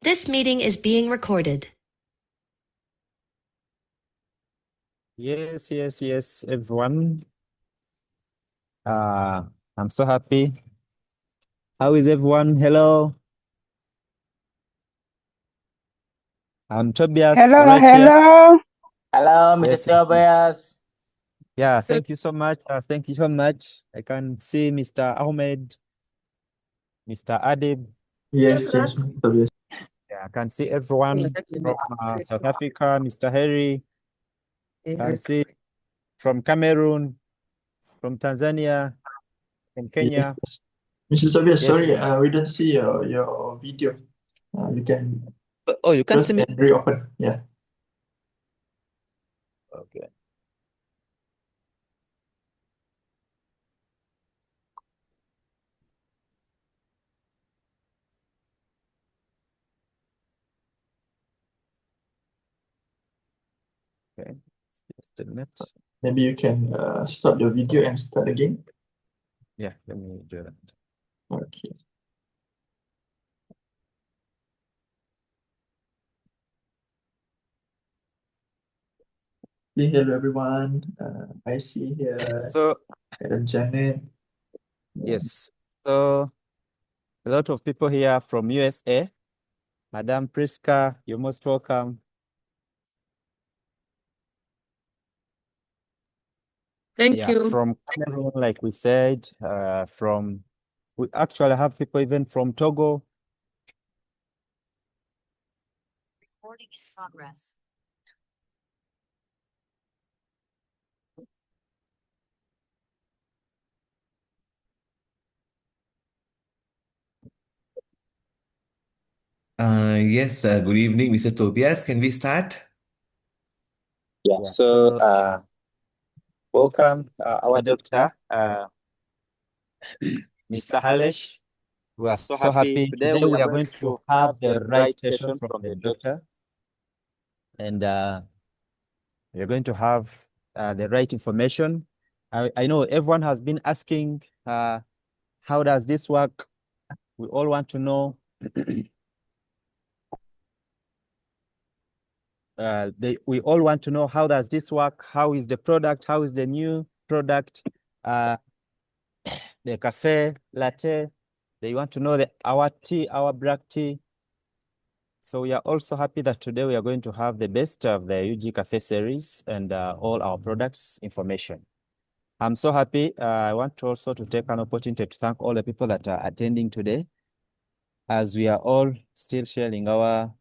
This meeting is being recorded. Yes, everyone. I'm so happy. How is everyone? Hello. I'm Tobias Hello, right here. hello. Hello, Mr. Yes, Tobias. yeah, thank you so much. Thank you so much. I can see Mr. Ahmed, Mr. Adib. Yes, Tobias. Yeah, I can see everyone from South Africa, Mr. Harry. Can see from Cameroon, from Tanzania, from Kenya. Yes. Mr. Tobias, Yes. sorry, we don't see your video. You can Oh, you can close see me? and reopen. Yeah. Okay. Okay. Just a minute. Maybe you can stop your video and start again. Yeah, let me do that. Okay. Hello, everyone. I see here So, Madam Janet. yes. So, a lot of people here from USA. Madam Priska, you're most welcome. Thank Yeah, you. from Cameroon, like we said, we actually have people even from Togo. Recording in progress. Yes, good evening, Mr. Tobias. Can we start? Yeah, so welcome our doctor, Mr. Halesh. We are so happy. Today we are going to have the right session from the doctor, and we're going to have the right information. I know everyone has been asking, how does this work? We all want to know. We all want to know, how does this work? How is the product? How is the new product? The cafe latte. They want to know our tea, our black tea. So we are also happy that today we are going to have the best of the UG Cafe series and all our products information. I'm so happy. I want to also to take an opportunity to thank all the people that are attending today, as we are all still sharing our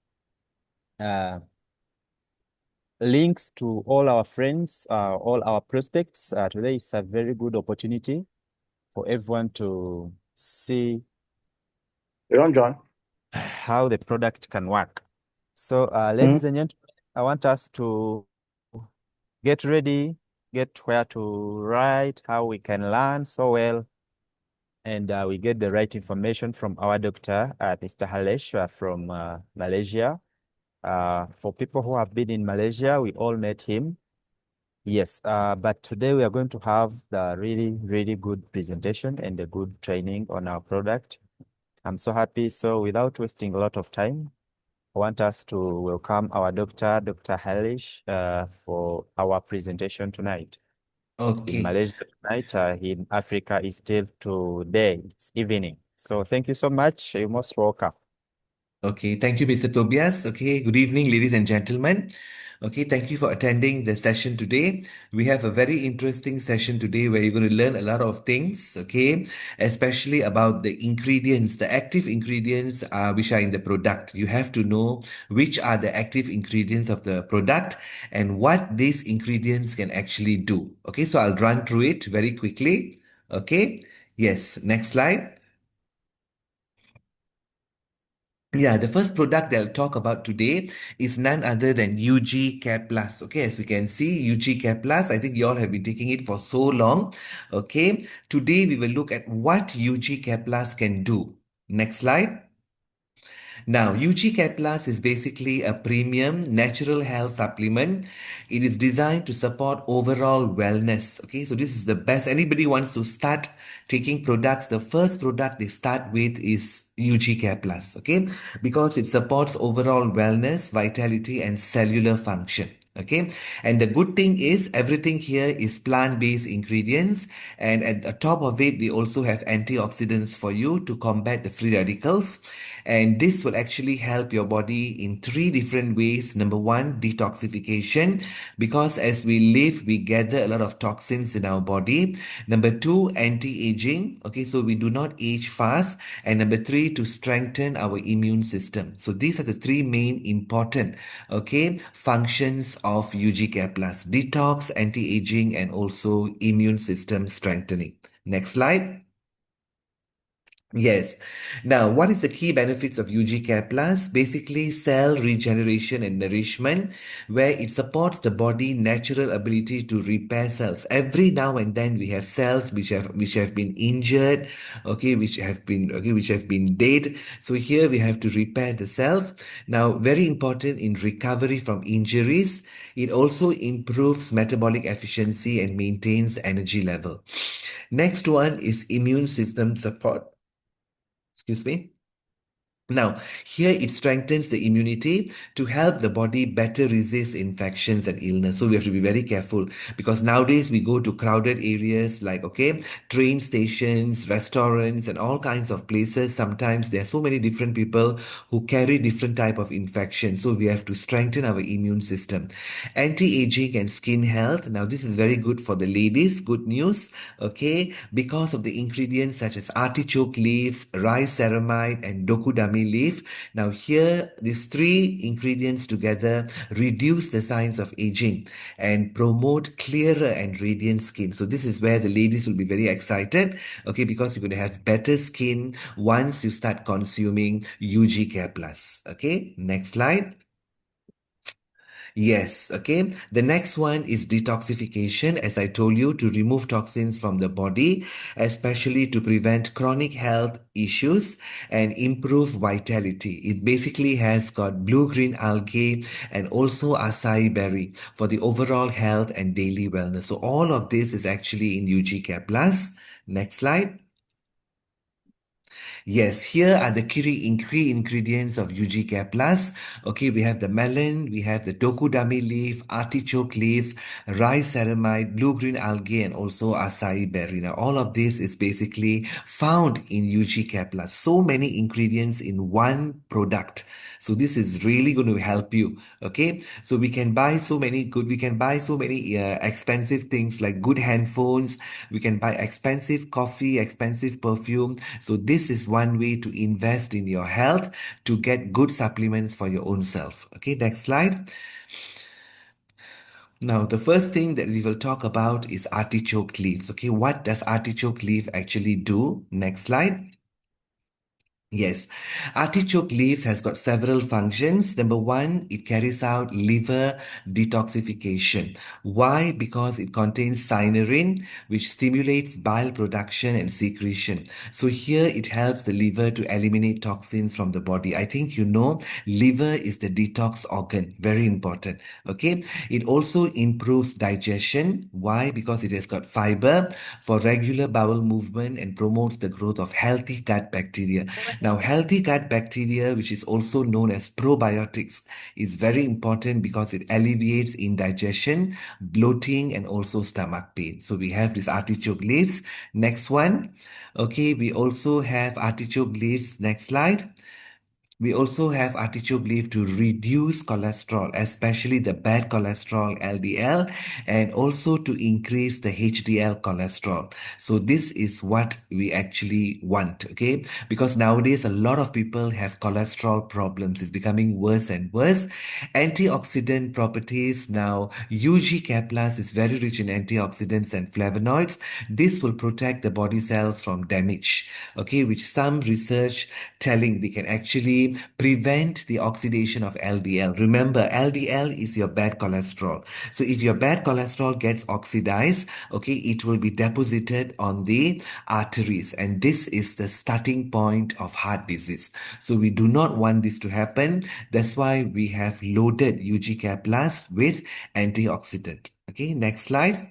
links to all our friends, all our prospects. Today is a very good opportunity for everyone to see John. how the product can work. So, ladies and gentlemen, I want us to get ready, get where to write, how we can learn so well, and we get the right information from our doctor, Mr. Halesh from Malaysia. For people who have been in Malaysia, we all met him. Yes, but today we are going to have the really, really good presentation and a good training on our product. I'm so happy. So without wasting a lot of time, I want us to welcome our doctor, Dr. Halish, for our presentation tonight. In Okay. Malaysia tonight, in Africa is still today, it's evening. So thank you so much. You're most welcome. Okay, thank you, Mr. Tobias. Okay, good evening, ladies and gentlemen. Okay, thank you for attending the session today. We have a very interesting session today where you're going to learn a lot of things, okay, especially about the ingredients, the active ingredients which are in the product. You have to know which are the active ingredients of the product and what these ingredients can actually do. Okay, so I'll run through it very quickly. Okay, yes, next slide. Yeah, the first product that I'll talk about today is none other than UG Care Plus. Okay, as we can see, UG Care Plus, I think you all have been taking it for so long. Okay, today we will look at what UG Care Plus can do. Next slide. Now, UG Cat Plus is basically a premium natural health supplement. It is designed to support overall wellness. Okay, so this is the best. Anybody wants to start taking products, the first product they start with is UG Care Plus. Okay, because it supports overall wellness, vitality, and cellular function. Okay, and the good thing is everything here is plant-based ingredients, and at the top of it we also have antioxidants for you to combat the free radicals, and this will actually help your body in three different ways. Number one, detoxification, because as we live we gather a lot of toxins in our body. Number two, anti-aging, okay, so we do not age fast. And number three, to strengthen our immune system. So these are the three main important, okay, functions of UG Care Plus: detox, anti-aging, and also immune system strengthening. Next slide. Yes. Now, what is the key benefits of UG Care Plus? Basically, cell regeneration and nourishment, where it supports the body natural ability to repair cells. Every now and then we have cells which have been injured, okay, which have been dead. So here we have to repair the cells. Now, very important in recovery from injuries. It also improves metabolic efficiency and maintains energy level. Next one is immune system support. Excuse me. Now, here it strengthens the immunity to help the body better resist infections and illness. So we have to be very careful, because nowadays we go to crowded areas like, okay, train stations, restaurants, and all kinds of places. Sometimes there are so many different people who carry different type of infection. So we have to strengthen our immune system. Anti-aging and skin health. Now, this is very good for the ladies. Good news, okay, because of the ingredients such as artichoke leaves, rice ceramide, and dokudami leaf. Now here, these three ingredients together reduce the signs of aging and promote clearer and radiant skin. So this is where the ladies will be very excited, okay, because you're going to have better skin once you start consuming UG Care Plus. Okay, next slide. Yes, okay. The next one is detoxification, as I told you, to remove toxins from the body, especially to prevent chronic health issues and improve vitality. It basically has got blue-green algae and also acai berry for the overall health and daily wellness. So all of this is actually in UG Care Plus. Next slide. Yes, here are the key ingredients of UG Care Plus. Okay, we have the melon, we have the dokudami leaf, artichoke leaves, rice ceramide, blue-green algae, and also acai berry. Now, all of this is basically found in UG Care Plus. So many ingredients in one product. So this is really going to help you. Okay, so we can buy so many expensive things like good handphones. We can buy expensive coffee, expensive perfume. So this is one way to invest in your health, to get good supplements for your own self. Okay, next slide. Now, the first thing that we will talk about is artichoke leaves. Okay, what does artichoke leaf actually do? Next slide. Yes, artichoke leaves has got several functions. Number one, it carries out liver detoxification. Why? Because it contains cynorrhea, which stimulates bile production and secretion. So here it helps the liver to eliminate toxins from the body. I think you know, liver is the detox organ. Very important. Okay. It also improves digestion. Why? Because it has got fiber for regular bowel movement and promotes the growth of healthy gut bacteria. Now, healthy gut bacteria, which is also known as probiotics, is very important because it alleviates indigestion, bloating, and also stomach pain. So we have this artichoke leaves. Next one. Okay, we also have artichoke leaves. Next slide. We also have artichoke leaf to reduce cholesterol, especially the bad cholesterol, LDL, and also to increase the HDL cholesterol. So this is what we actually want, okay? Because nowadays a lot of people have cholesterol problems. It's becoming worse and worse. Antioxidant properties. Now, UG Care Plus is very rich in antioxidants and flavonoids. This will protect the body cells from damage, okay? Which some research telling they can actually basically prevent the oxidation of LDL. Remember, LDL is your bad cholesterol. So if your bad cholesterol gets oxidized, okay, it will be deposited on the arteries, and this is the starting point of heart disease. So we do not want this to happen. That's why we have loaded UG Care Plus with antioxidant. Okay, next slide.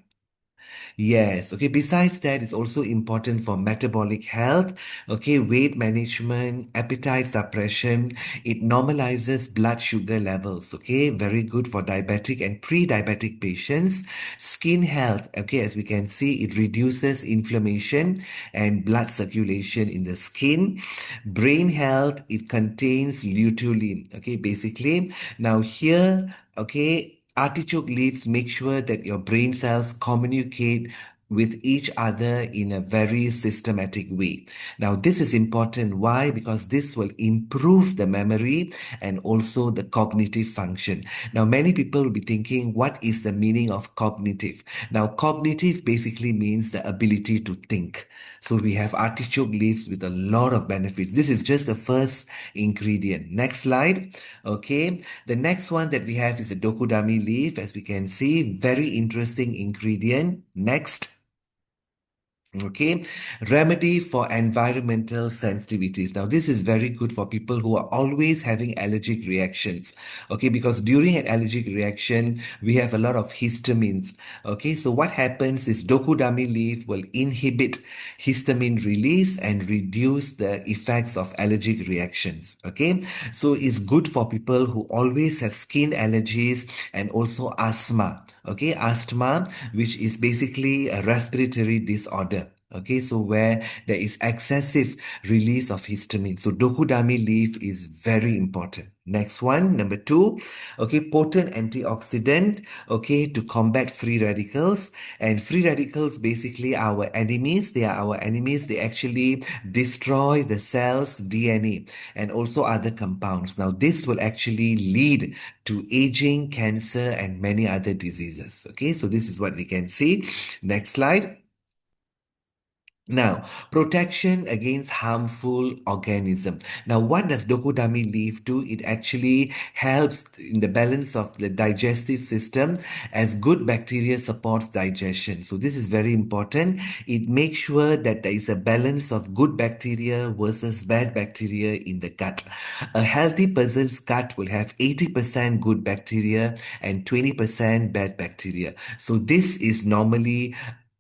Yes, okay. Besides that, it's also important for metabolic health, okay, weight management, appetite suppression. It normalizes blood sugar levels, okay, very good for diabetic and pre-diabetic patients. Skin health, okay, as we can see, it reduces inflammation and blood circulation in the skin. Brain health, it contains luteolin, okay, basically. Now here, okay, artichoke leaves make sure that your brain cells communicate with each other in a very systematic way. Now, this is important. Why? Because this will improve the memory and also the cognitive function. Now, many people will be thinking, what is the meaning of cognitive? Now, cognitive basically means the ability to think. So we have artichoke leaves with a lot of benefits. This is just the first ingredient. Next slide. Okay. The next one that we have is a dokudami leaf. As we can see, very interesting ingredient. Next. Okay, remedy for environmental sensitivities. Now, this is very good for people who are always having allergic reactions. Okay, because during an allergic reaction, we have a lot of histamines. Okay, so what happens is dokudami leaf will inhibit histamine release and reduce the effects of allergic reactions. Okay, so it's good for people who always have skin allergies and also asthma. Okay, asthma, which is basically a respiratory disorder. Okay, so where there is excessive release of histamine. So dokudami leaf is very important. Next one, number 2, okay, potent antioxidant, okay, to combat free radicals. And free radicals basically are our enemies. They are our enemies. They actually destroy the cell's DNA and also other compounds. Now, this will actually lead to aging, cancer, and many other diseases. Okay, so this is what we can see. Next slide. Now, protection against harmful organism. Now, what does dokudami leaf do? It actually helps in the balance of the digestive system as good bacteria supports digestion. So this is very important. It makes sure that there is a balance of good bacteria versus bad bacteria in the gut. A healthy person's gut will have 80% good bacteria and 20% bad bacteria. So this is normally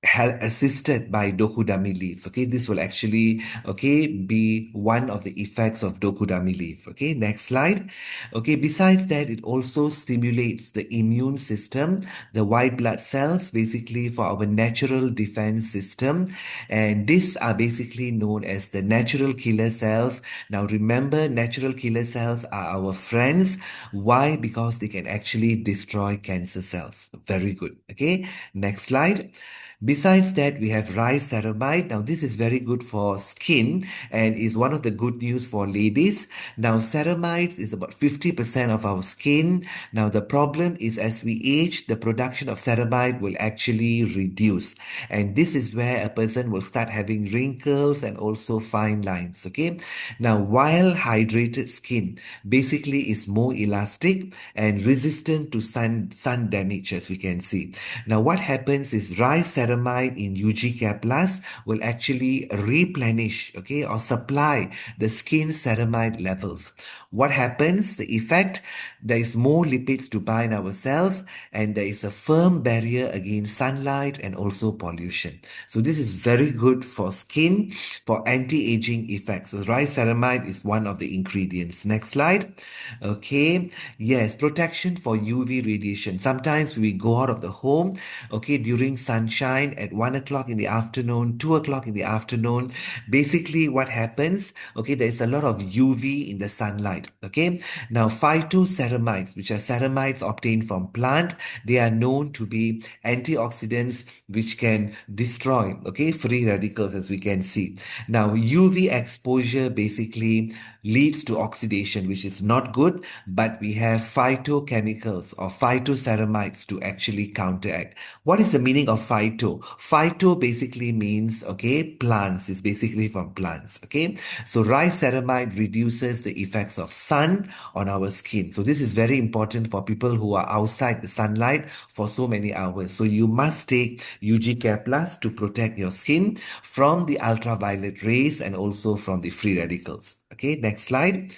assisted by dokudami leaves. Okay, this will actually, okay, be one of the effects of dokudami leaf. Okay, next slide. Okay, besides that, it also stimulates the immune system, the white blood cells, basically for our natural defense system, and these are basically known as the natural killer cells. Now remember, natural killer cells are our friends. Why? Because they can actually destroy cancer cells. Very good. Okay, next slide. Besides that, we have rice ceramide. Now, this is very good for skin and is one of the good news for ladies. Now, ceramides is about 50% of our skin. Now, the problem is as we age, the production of ceramide will actually reduce. And this is where a person will start having wrinkles and also fine lines. Okay. Now, while hydrated skin basically is more elastic and resistant to sun damage, as we can see. Now, what happens is rice ceramide in UG Care Plus will actually replenish, okay, or supply the skin ceramide levels. What happens? The effect, there is more lipids to bind our cells and there is a firm barrier against sunlight and also pollution. So this is very good for skin, for anti-aging effects. So rice ceramide is one of the ingredients. Next slide. Okay. Yes, protection for UV radiation. Sometimes we go out of the home, okay, during sunshine at 1 o'clock in the afternoon, 2 o'clock in the afternoon. Basically, what happens, okay, there's a lot of UV in the sunlight, okay. Now, phytoceramides, which are ceramides obtained from plant, they are known to be antioxidants which can destroy, okay, free radicals, as we can see. Now, UV exposure basically leads to oxidation, which is not good, but we have phytochemicals or phytoceramides to actually counteract. What is the meaning of phyto? Phyto basically means, okay, plants. It's basically from plants, okay? So rice ceramide reduces the effects of sun on our skin. So this is very important for people who are outside the sunlight for so many hours. So you must take UG Care Plus to protect your skin from the ultraviolet rays and also from the free radicals. Okay, next slide.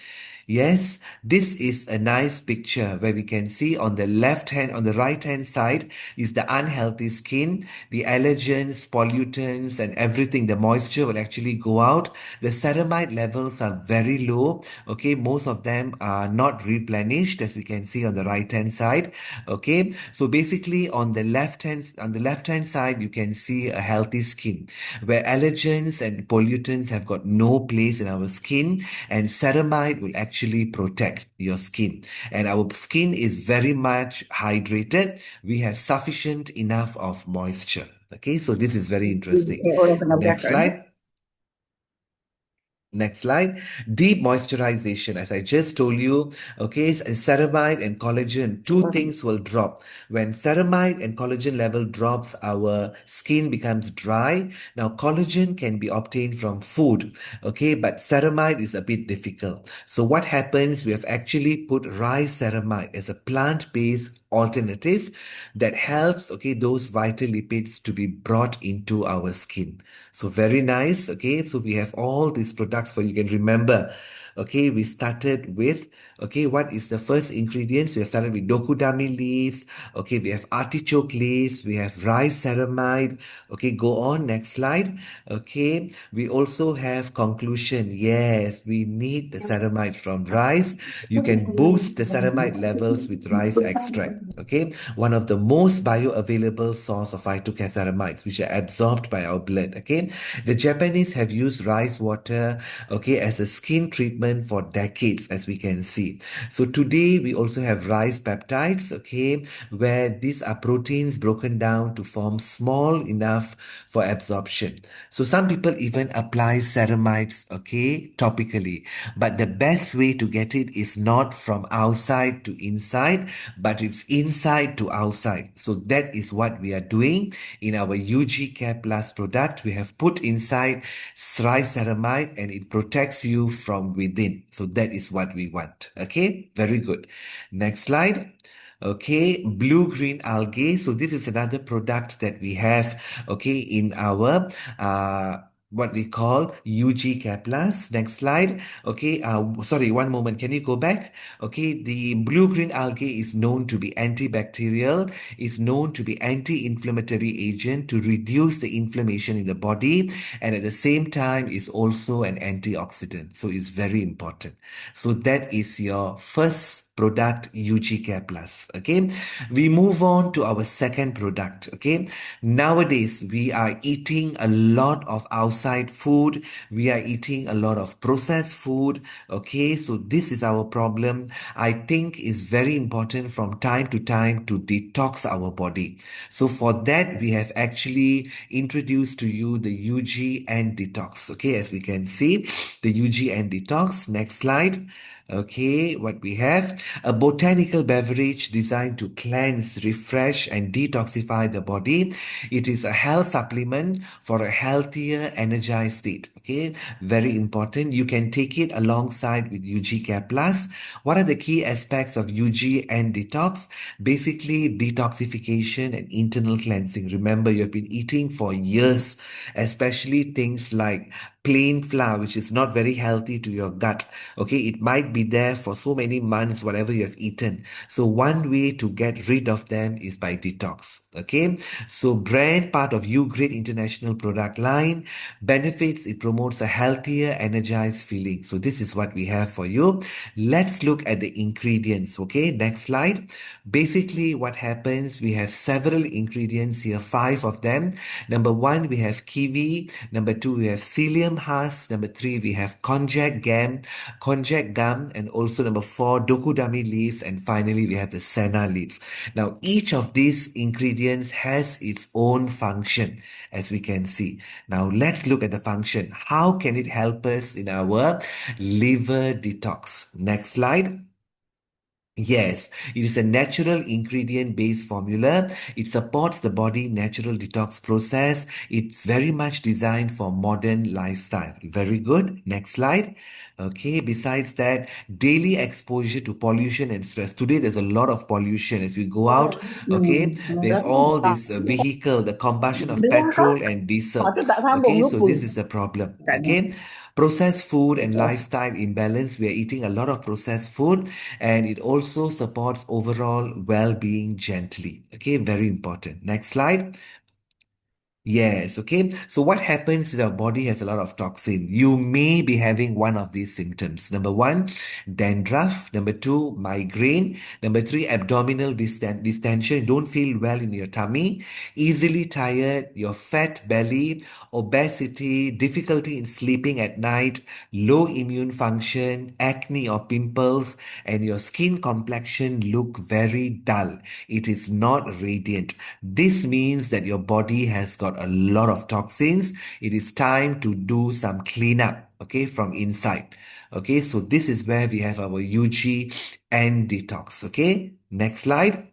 Yes, this is a nice picture where we can see on the left hand, on the right hand side is the unhealthy skin, the allergens, pollutants, and everything. The moisture will actually go out. The ceramide levels are very low. Okay, most of them are not replenished, as we can see on the right hand side. Okay, so basically on the left hand side, you can see a healthy skin where allergens and pollutants have got no place in our skin, and ceramide will actually protect your skin. And our skin is very much hydrated. We have sufficient enough of moisture. Okay, so this is very interesting. Next slide. Next slide. Deep moisturization. As I just told you, okay, ceramide and collagen, two things will drop. When ceramide and collagen level drops, our skin becomes dry. Now, collagen can be obtained from food, okay, but ceramide is a bit difficult. So what happens, we have actually put rice ceramide as a plant-based alternative that helps, okay, those vital lipids to be brought into our skin. So very nice. Okay, so we have all these products for you can remember. Okay, we started with, okay, what is the first ingredients? We have started with dokudami leaves. Okay, we have artichoke leaves. We have rice ceramide. Okay, go on, next slide. Okay, we also have conclusion. Yes, we need the ceramide from rice. You can boost the ceramide levels with rice extract. Okay, one of the most bioavailable source of phytoceramides, which are absorbed by our blood. Okay, the Japanese have used rice water, okay, as a skin treatment for decades, as we can see. So today we also have rice peptides, okay, where these are proteins broken down to form small enough for absorption. So some people even apply ceramides, okay, topically. But the best way to get it is not from outside to inside, but it's inside to outside. So that is what we are doing in our UG Care Plus product. We have put inside rice ceramide and it protects you from within. So that is what we want. Okay, very good. Next slide. Okay, blue-green algae. So this is another product that we have, okay, in our what we call UG Care Plus. Next slide. Okay, sorry, one moment. Can you go back? Okay, the blue-green algae is known to be antibacterial, is known to be anti-inflammatory agent to reduce the inflammation in the body, and at the same time is also an antioxidant. So it's very important. So that is your first product, UG Care Plus. Okay, we move on to our second product. Okay, nowadays we are eating a lot of outside food, we are eating a lot of processed food. Okay, so this is our problem. I think is very important from time to time to detox our body. So for that we have actually introduced to you the UG Ndtox. Okay, as we can see, the UG Ndtox. Next slide. Okay, what we have, a botanical beverage designed to cleanse, refresh, and detoxify the body. It is a health supplement for a healthier, energized state. Okay, very important. You can take it alongside with UG Care Plus. What are the key aspects of UG Ndtox? Basically, detoxification and internal cleansing. Remember, you've been eating for years, especially things like plain flour, which is not very healthy to your gut. Okay, it might be there for so many months, whatever you have eaten. So one way to get rid of them is by detox. Okay, so brand part of Ugreat International product line. Benefits, it promotes a healthier, energized feeling. So this is what we have for you. Let's look at the ingredients. Okay, next slide. Basically what happens, we have several ingredients here, 5 of them. Number 1, we have kiwi. Number 2, we have psyllium psyllium husk. Number 3, we have konjac gum, and also number 4, dokudami leaves, and finally we have the senna leaves. Now, each of these ingredients has its own function, as we can see. Now, let's look at the function. How can it help us in our liver detox? Next slide. Yes, it is a natural ingredient based formula. It supports the body natural detox process. It's very much designed for modern lifestyle. Very good. Next slide. Okay, besides that, daily exposure to pollution and stress. Today, there's a lot of pollution as we go out. Okay, there's all this vehicle, the combustion of petrol and diesel. Họ tak sambung Okay, so lupa. this is the problem. Okay, processed food and lifestyle imbalance. We are eating a lot of processed food, and it also supports overall well-being gently. Okay, very important. Next slide. Yes, okay. So what happens is our body has a lot of toxin. You may be having one of these symptoms. Number 1, dandruff. Number 2, migraine. Number 3, abdominal distension. You don't feel well in your tummy. Easily tired, your fat belly, obesity, difficulty in sleeping at night, low immune function, acne or pimples, and your skin complexion look very dull. It is not radiant. This means that your body has got a lot of toxins. It is time to do some cleanup, okay, from inside. Okay, so this is where we have our UG and detox. Okay, next slide.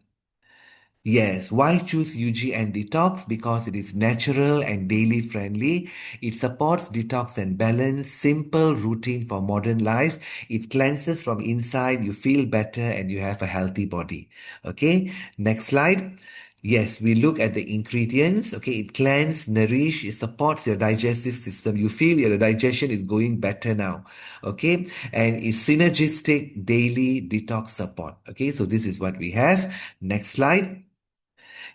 Yes, why choose UG and detox? Because it is natural and daily friendly. It supports detox and balance, simple routine for modern life. It cleanses from inside, you feel better, and you have a healthy body. Okay, next slide. Yes, we look at the ingredients. Okay, it cleanses, nourish, it supports your digestive system. You feel your digestion is going better now. Okay, and it's synergistic daily detox support. Okay, so this is what we have. Next slide.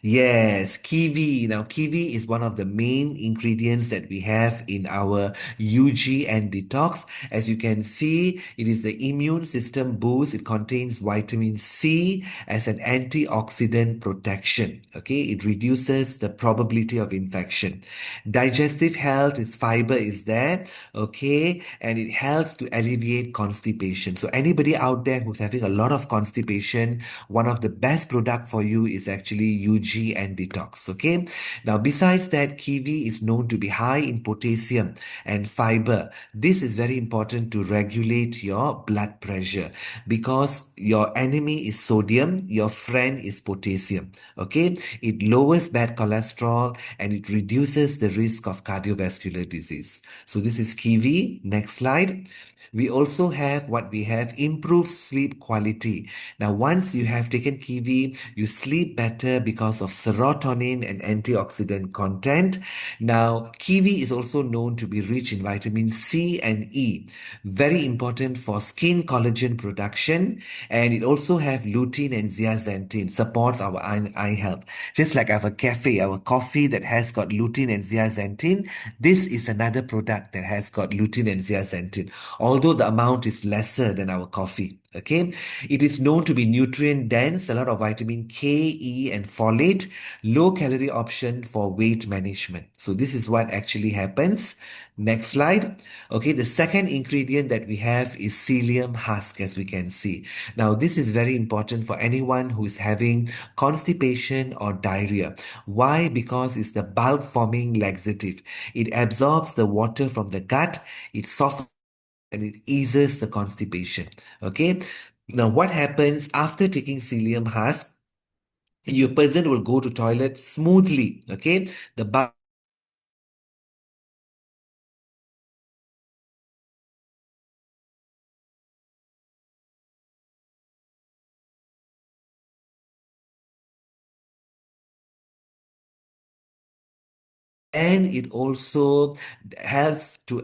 Yes, kiwi. Now, kiwi is one of the main ingredients that we have in our UG and detox. As you can see, it is the immune system boost. It contains vitamin C as an antioxidant protection. Okay, it reduces the probability of infection. Digestive health is fiber is there. Okay, and it helps to alleviate constipation. So anybody out there who's having a lot of constipation, one of the best product for you is actually UG and detox. Okay, now besides that, kiwi is known to be high in potassium and fiber. This is very important to regulate your blood pressure, because your enemy is sodium, your friend is potassium. Okay, it lowers bad cholesterol and it reduces the risk of cardiovascular disease. So this is kiwi. Next slide. We also have what we have, improved sleep quality. Now, once you have taken kiwi, you sleep better because of serotonin and antioxidant content. Now, kiwi is also known to be rich in vitamin C and E, very important for skin collagen production, and it also have lutein and zeaxanthin, supports our eye health. Just like our coffee that has got lutein and zeaxanthin, this is another product that has got lutein and zeaxanthin, although the amount is lesser than our coffee. Okay, it is known to be nutrient dense, a lot of vitamin K, E, and folate, low calorie option for weight management. So this is what actually happens. Next slide. Okay, the second ingredient that we have is psyllium husk, as we can see. Now, this is very important for anyone who is having constipation or diarrhea. Why? Because it's the bulk forming laxative. It absorbs the water from the gut, it softens and it eases the constipation. Okay. Now, what happens after taking psyllium husk? Your person will go to toilet smoothly. Okay. The and it also helps to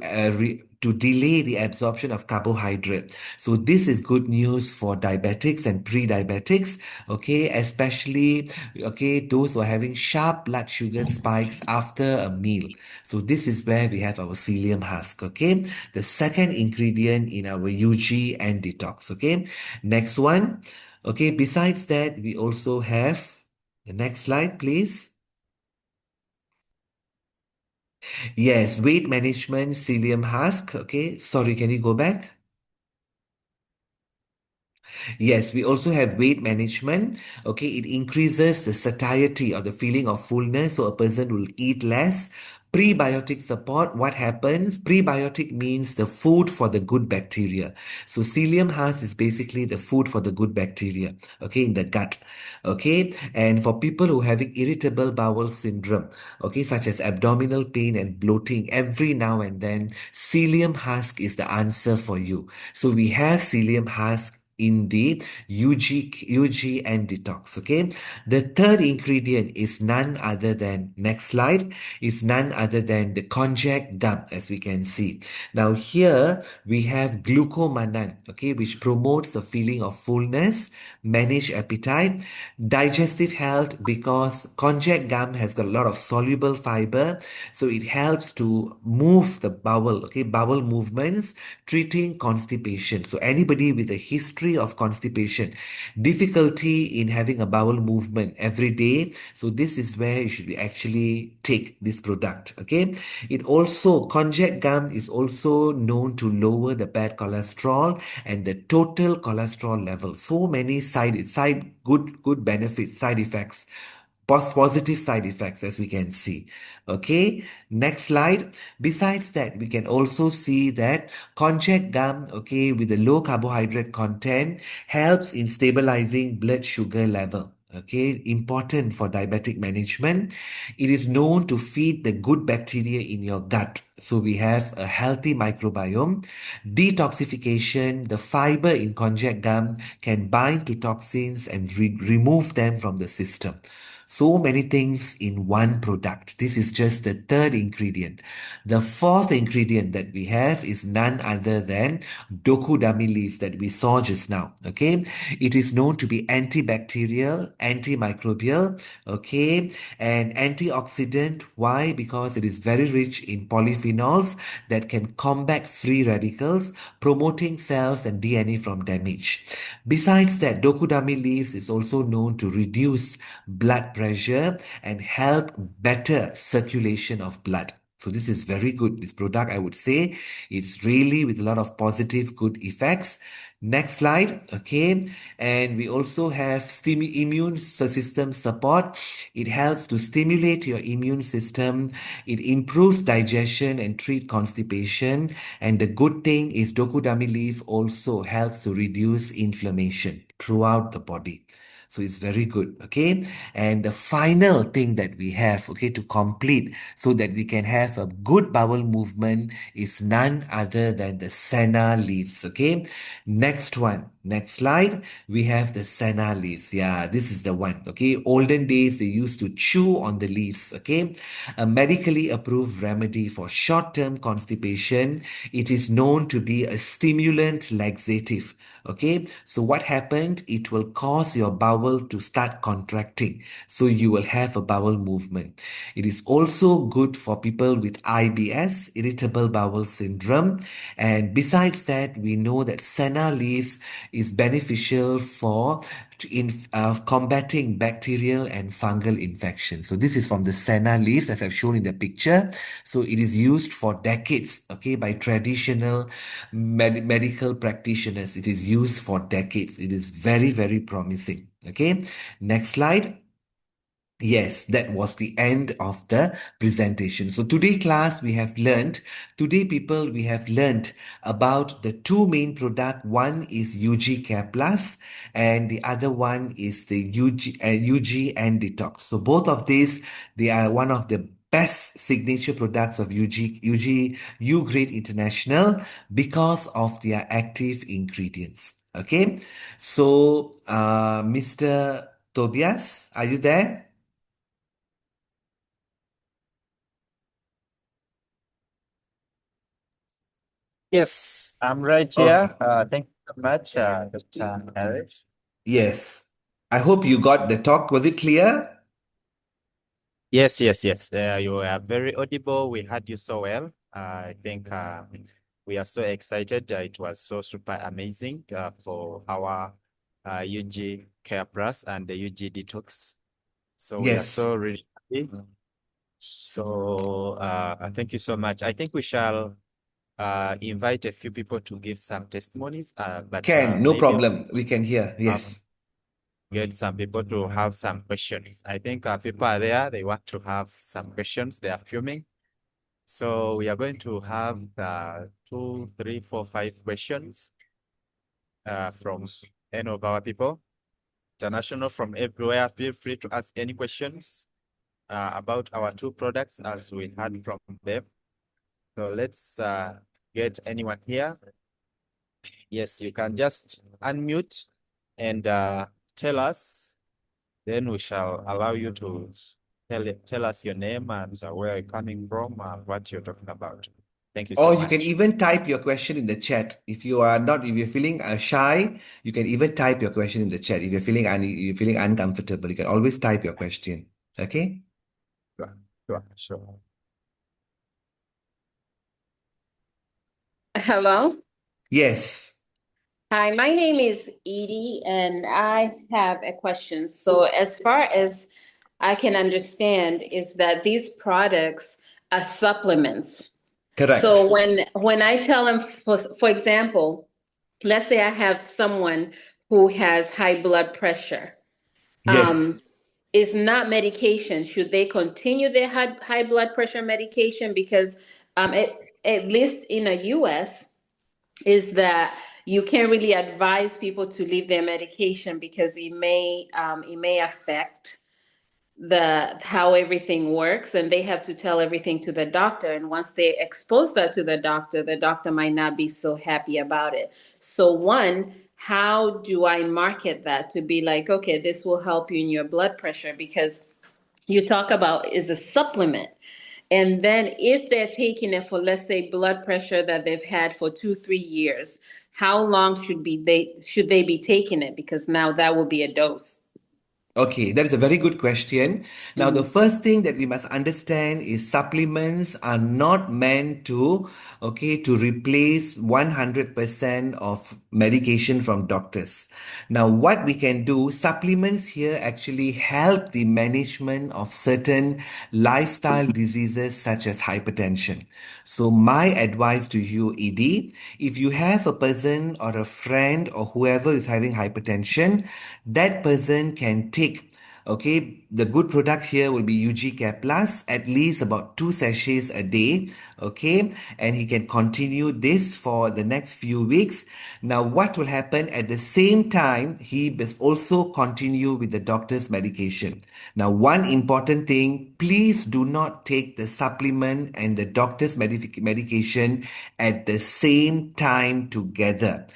delay the absorption of carbohydrate. So this is good news for diabetics and pre-diabetics, okay, especially okay those who are having sharp blood sugar spikes after a meal. So this is where we have our psyllium husk. Okay, the second ingredient in our UG and detox. Okay, next one. Okay, besides that, we also have the next slide, please. Yes, weight management, psyllium husk. Okay, sorry, can you go back? Yes, we also have weight management. Okay, it increases the satiety or the feeling of fullness, so a person will eat less. Prebiotic support, what happens? Prebiotic means the food for the good bacteria. So psyllium husk is basically the food for the good bacteria, okay, in the gut. Okay, and for people who are having irritable bowel syndrome, okay, such as abdominal pain and bloating every now and then, psyllium husk is the answer for you. So we have psyllium husk in the UG and Ndtox. Okay, the third ingredient is none other than, next slide, is none other than the konjac gum, as we can see. Now here we have glucomannan, okay, which promotes the feeling of fullness, manage appetite, digestive health, because konjac gum has got a lot of soluble fiber, so it helps to move the bowel, okay, bowel movements, treating constipation. So anybody with a history of constipation, difficulty in having a bowel movement every day, so this is where you should actually take this product. Okay, it also, konjac gum is also known to lower the bad cholesterol and the total cholesterol level. So many good benefits, side effects, positive side effects, as we can see. Okay, next slide. Besides that, we can also see that konjac gum, okay, with the low carbohydrate content, helps in stabilizing blood sugar level. Okay, important for diabetic management. It is known to feed the good bacteria in your gut, so we have a healthy microbiome. Detoxification, the fiber in konjac gum can bind to toxins and remove them from the system. So many things in one product. This is just the third ingredient. The fourth ingredient that we have is none other than dokudami leaf that we saw just now. Okay, it is known to be antibacterial, antimicrobial, okay, and antioxidant. Why? Because it is very rich in polyphenols that can combat free radicals, promoting cells and DNA from damage. Besides that, dokudami leaves is also known to reduce blood pressure and help better circulation of blood. So this is very good. This product, I would say, it's really with a lot of positive good effects. Next slide. Okay, and we also have immune system support. It helps to stimulate your immune system. It improves digestion and treat constipation. And the good thing is dokudami leaf also helps to reduce inflammation throughout the body. So it's very good. Okay, and the final thing that we have, okay, to complete so that we can have a good bowel movement is none other than the senna leaves. Okay, next one, next slide, we have the senna leaves. Yeah, this is the one. Okay, olden days they used to chew on the leaves. Okay, a medically approved remedy for short-term constipation. It is known to be a stimulant laxative. Okay, so what happened? It will cause your bowel to start contracting, so you will have a bowel movement. It is also good for people with IBS, irritable bowel syndrome, and besides that, we know that senna leaves is beneficial for combating bacterial and fungal infections. So this is from the senna leaves, as I've shown in the picture. So it is used for decades, okay, by traditional medical practitioners. It is used for decades. It is very, very promising. Okay, next slide. Yes, that was the end of the presentation. So today class today people we have learned about the two main product. One is UG Care Plus and the other one is the UG and Ndtox. So both of these, they are one of the best signature products of Ugreat International because of their active ingredients. Okay, so Mr. Tobias, are you there? Yes, I'm right Okay. here. Thank you so much, Dr. Eric. Yes. I hope you got the talk. Was it clear? Yes, yes, yes. You are very audible. We heard you so well. I think we are so excited. It was so super amazing for our UG Care Plus and the UG Detox. So we are Yes. so really happy. So thank you so much. I think we shall invite a few people to give some testimonies, but No maybe problem. We can hear. um, Yes. get some people to have some questions. I think people are there. They want to have some questions. They are filming. So we are going to have 2, 3, 4, 5 questions from any of our people. International from everywhere. Feel free to ask any questions about our 2 products as we heard from them. So let's get anyone here. Yes, you can just unmute and tell us. Then we shall allow you to tell us your name and where you're coming from and what you're talking about. Thank you so Or you can much. even type your question in the chat. If you're feeling shy, you can even type your question in the chat. If you're feeling uncomfortable, you can always type your question. Okay? Sure. Hello. Yes. Hi, my name is Edie, and I have a question. So, as far as I can understand, is that these products are supplements. Correct. So when I tell them, for example, let's say I have someone who has high blood pressure, Yes. is not medication. Should they continue their high blood pressure medication? Because at least in the U.S. is that you can't really advise people to leave their medication because it may affect the how everything works, and they have to tell everything to the doctor, and once they expose that to the doctor might not be so happy about it. So one, how do I market that to be like, okay, this will help you in your blood pressure, because you talk about is a supplement. And then if they're taking it for, let's say, blood pressure that they've had for 2-3 years, how long should they be taking it? Because now that will be a dose. Okay, that is a very good question. Now, the Mhm. first thing that we must understand is supplements are not meant to, to replace 100% of medication from doctors. Now, what we can do, supplements here actually help the management of certain lifestyle diseases such as hypertension. So, my advice to you, Edie, if you have a person or a friend or whoever is having hypertension, that person can take, the good product here will be UG Care Plus, at least about 2 sachets a day, and he can continue this for the next few weeks. Now, what will happen at the same time, he must also continue with the doctor's medication. Now, one important thing, please do not take the supplement and the doctor's medication at the same time together.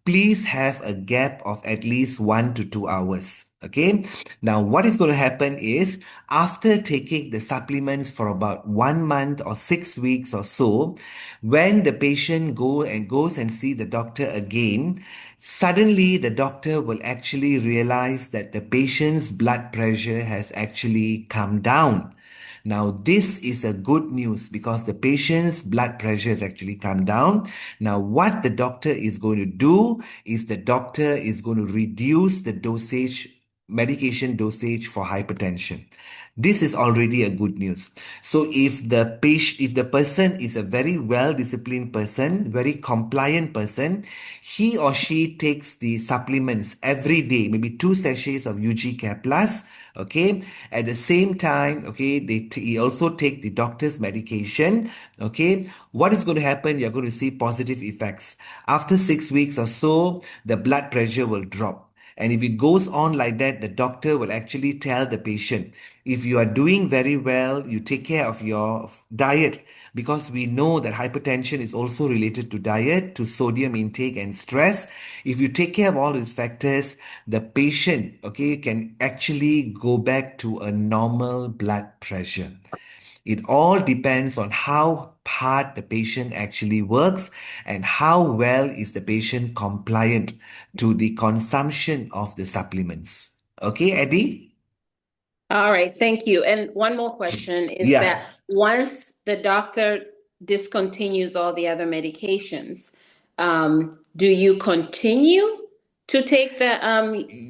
Please have a gap of at least 1 to 2 hours. Okay. Now, what is going to happen is after taking the supplements for about 1 month or 6 weeks or so, when the patient goes and see the doctor again, suddenly the doctor will actually realize that the patient's blood pressure has actually come down. Now, this is a good news because the patient's blood pressure has actually come down. Now, what the doctor is going to do is the doctor is going to reduce the medication dosage for hypertension. This is already a good news. So if the person is a very well disciplined person, very compliant person, he or she takes the supplements every day, maybe 2 sachets of UG Care Plus. Okay, at the same time, he also take the doctor's medication. Okay, what is going to happen? You're going to see positive effects. After 6 weeks or so, the blood pressure will drop. And if it goes on like that, the doctor will actually tell the patient, if you are doing very well, you take care of your diet, because we know that hypertension is also related to diet, to sodium intake and stress. If you take care of all these factors, the patient, can actually go back to a normal blood pressure. It all depends on how hard the patient actually works and how well is the patient compliant to the consumption of the supplements. Okay, Eddie? All right, thank you. And one more question is Yeah. that once the doctor discontinues all the other medications, do you continue to take the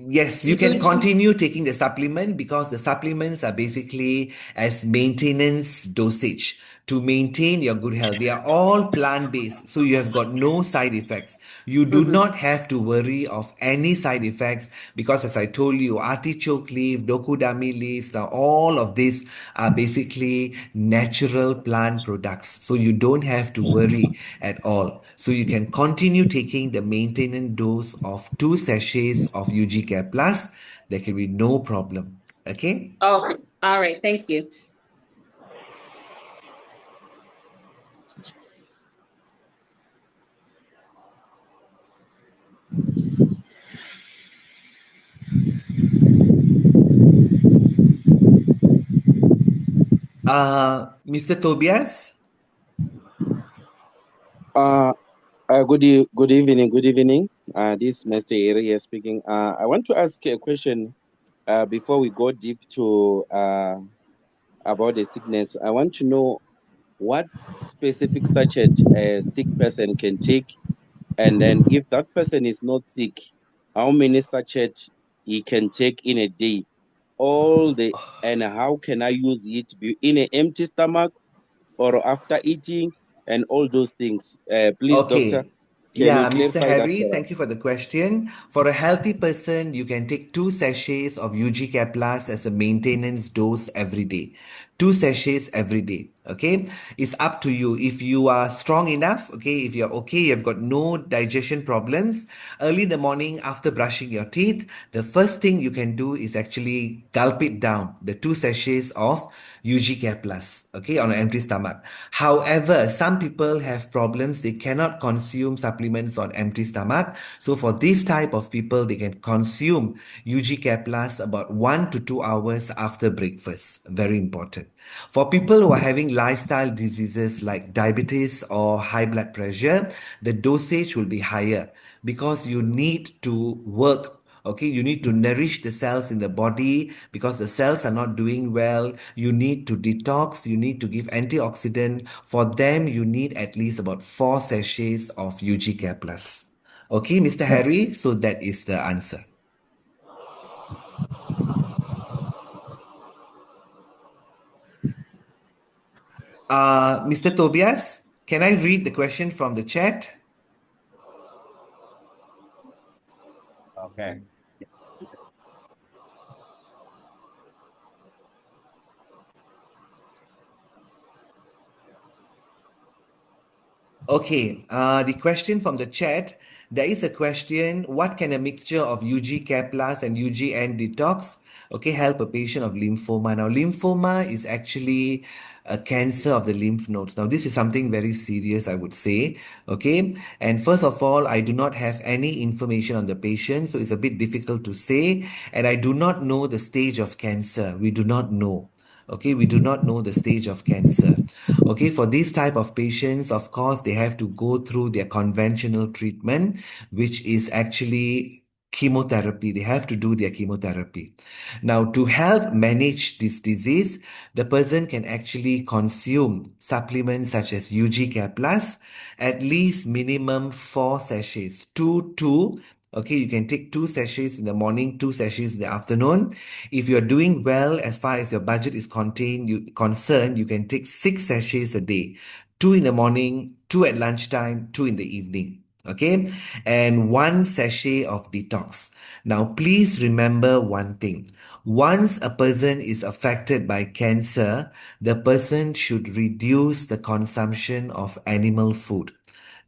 Yes, you can UG? continue taking the supplement because the supplements are basically as maintenance dosage to maintain your good health. They are all plant-based, so you have got no side effects. You do Mhm. not have to worry of any side effects because, as I told you, artichoke leaf, dokudami leaves, now all of these are basically natural plant products. So you don't have to worry at all. So you can continue taking the maintenance dose of 2 sachets of UG Care Plus. There can be no problem. Okay. Oh, all right. Thank you. Mr. Tobias? Uh, good evening. Good evening. This is Mr. Eri here speaking. I want to ask a question before we go deep to about the sickness. I want to know what specific sachet a sick person can take, and then if that person is not sick, how many sachet he can take in a day. And how can I use it in an empty stomach or after eating and all those things. Please, doctor, Okay. can you Yeah, Mr. clarify that Harry, for thank you us? for the question. For a healthy person, you can take 2 sachets of UG Care Plus as a maintenance dose every day. 2 sachets every day. Okay. It's up to you. If you are strong enough, okay, if you're okay, you've got no digestion problems, early in the morning after brushing your teeth, the first thing you can do is actually gulp it down, the 2 sachets of UG Care Plus, okay, on an empty stomach. However, some people have problems. They cannot consume supplements on empty stomach. So for this type of people, they can consume UG Care Plus about 1 to 2 hours after breakfast. Very important. For people who are having lifestyle diseases like diabetes or high blood pressure, the dosage will be higher because you need to work. Okay, you need to nourish the cells in the body because the cells are not doing well. You need to detox, you need to give antioxidant. For them, you need at least about 4 sachets of UG Care Plus. Okay, Mr. Harry, so that is the answer. Mr. Tobias, can I read the question from the chat? Okay. Okay, the question from the chat. There is a question, what can a mixture of UG Care Plus and UG and Detox, okay, help a patient of lymphoma? Now, lymphoma is actually a cancer of the lymph nodes. Now, this is something very serious, I would say, okay? And first of all, I do not have any information on the patient, so it's a bit difficult to say. And I do not know the stage of cancer. We do not know. Okay, we do not know the stage of cancer. Okay, for these type of patients, of course, they have to go through their conventional treatment, which is actually chemotherapy. They have to do their chemotherapy. Now, to help manage this disease, the person can actually consume supplements such as UG Care Plus, at least minimum 4 sachets, two. Okay, you can take 2 sachets in the morning, 2 sachets in the afternoon. If you're doing well as far as your budget is concerned, you can take 6 sachets a day. 2 in the morning, 2 at lunchtime, 2 in the evening. Okay, and 1 sachet of detox. Now, please remember one thing. Once a person is affected by cancer, the person should reduce the consumption of animal food.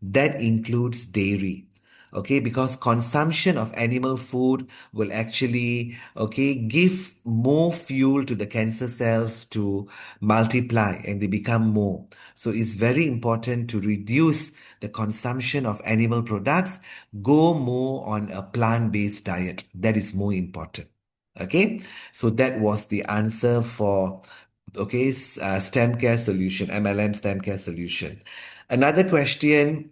That includes dairy. Okay, because consumption of animal food will actually, okay, give more fuel to the cancer cells to multiply and they become more. So it's very important to reduce the consumption of animal products, go more on a plant-based diet. That is more important. Okay, so that was the answer for, okay, stem care solution, MLM stem care solution. Another question,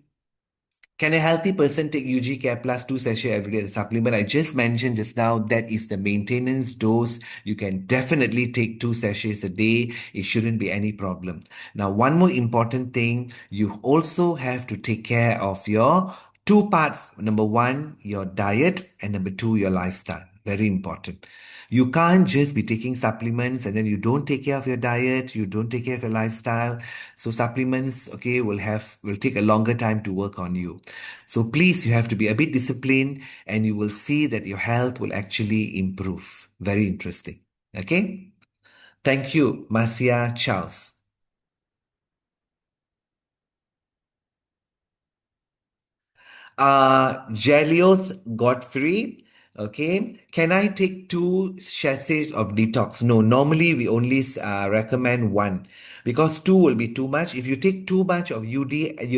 can a healthy person take UG Care Plus 2 sachet every day as a supplement? I just mentioned just now that is the maintenance dose. You can definitely take 2 sachets a day. It shouldn't be any problem. Now, one more important thing, you also have to take care of your two parts. Number one, your diet, and number two, your lifestyle. Very important. You can't just be taking supplements and then you don't take care of your diet, you don't take care of your lifestyle. So supplements, okay, will take a longer time to work on you. So please, you have to be a bit disciplined and you will see that your health will actually improve. Very interesting. Okay. Thank you, Marcia Charles. Jelioth Godfrey. Okay. Can I take 2 sachets of detox? No, normally we only recommend one because 2 will be too much. If you take too much of UG and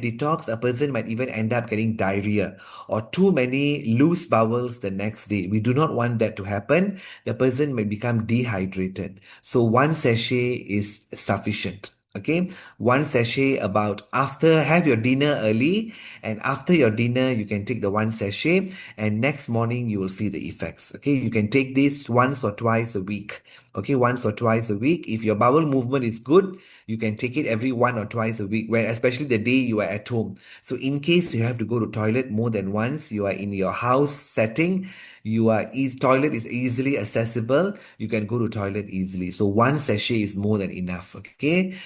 detox, a person might even end up getting diarrhea or too many loose bowels the next day. We do not want that to happen. The person may become dehydrated. So 1 sachet is sufficient. Okay, 1 sachet about after have your dinner early, and after your dinner you can take the 1 sachet, and next morning you will see the effects. Okay, you can take this once or twice a week. Okay, once or twice a week. If your bowel movement is good, you can take it every 1 or twice a week, where especially the day you are at home. So in case you have to go to toilet more than once, you are in your house setting, toilet is easily accessible, you can go to toilet easily. So 1 sachet is more than enough. Okay.